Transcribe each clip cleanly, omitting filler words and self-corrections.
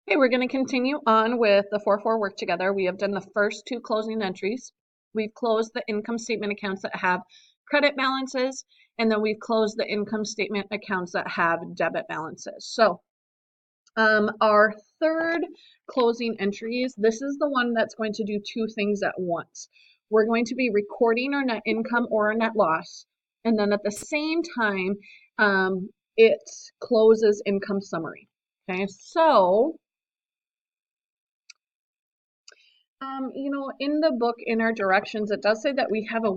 Okay, we're going to continue on with the 4-4 work together. We have done the first two closing entries. We've closed the income statement accounts that have credit balances, and then we've closed the income statement accounts that have debit balances. So our third closing entries, this is the one that's going to do two things at once. We're going to be recording our net income or our net loss, and then at the same time, it closes income summary. Okay, so in the book, in our directions, it does say that we have a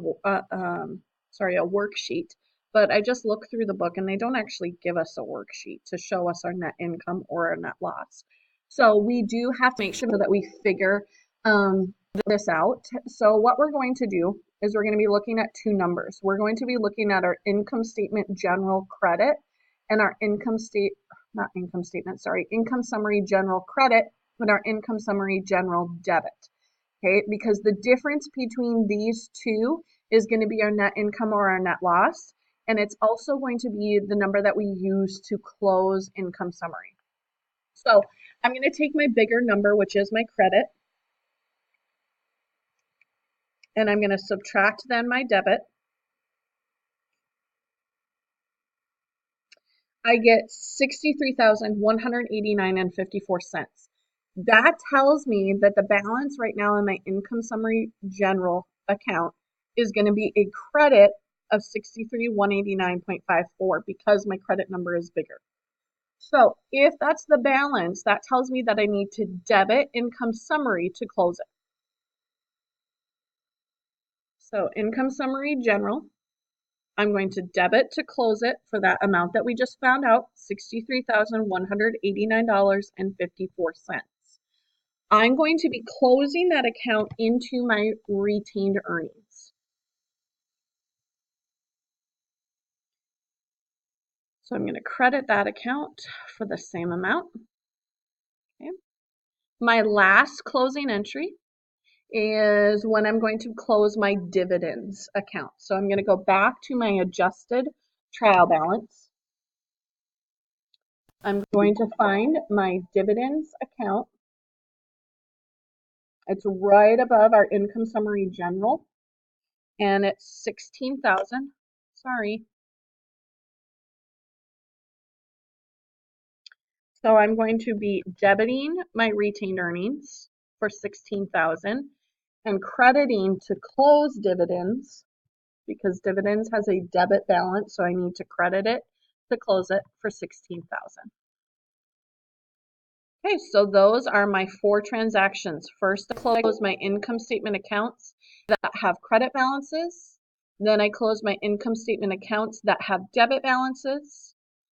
worksheet, but I just looked through the book and they don't actually give us a worksheet to show us our net income or our net loss. So we do have to make sure that we figure this out. So what we're going to do is we're going to be looking at two numbers. We're going to be looking at our income statement general credit and our income summary general credit and our income summary general debit. Okay, because the difference between these two is going to be our net income or our net loss, and it's also going to be the number that we use to close income summary. So I'm going to take my bigger number, which is my credit, and I'm going to subtract then my debit. I get $63,189.54. That tells me that the balance right now in my income summary general account is going to be a credit of $63,189.54 because my credit number is bigger. So if that's the balance, that tells me that I need to debit income summary to close it. So income summary general, I'm going to debit to close it for that amount that we just found out, $63,189.54. I'm going to be closing that account into my retained earnings. So I'm going to credit that account for the same amount. Okay. My last closing entry is when I'm going to close my dividends account. So I'm going to go back to my adjusted trial balance. I'm going to find my dividends account. It's right above our income summary general, and it's 16,000. Sorry. So I'm going to be debiting my retained earnings for 16,000 and crediting to close dividends because dividends has a debit balance, so I need to credit it to close it for 16,000. Okay, so those are my four transactions. First, I close my income statement accounts that have credit balances. Then I close my income statement accounts that have debit balances.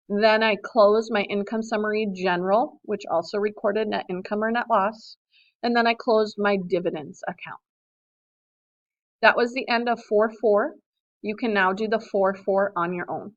Then I close my income summary general, which also recorded net income or net loss. And then I closed my dividends account. That was the end of 4-4. You can now do the 4-4 on your own.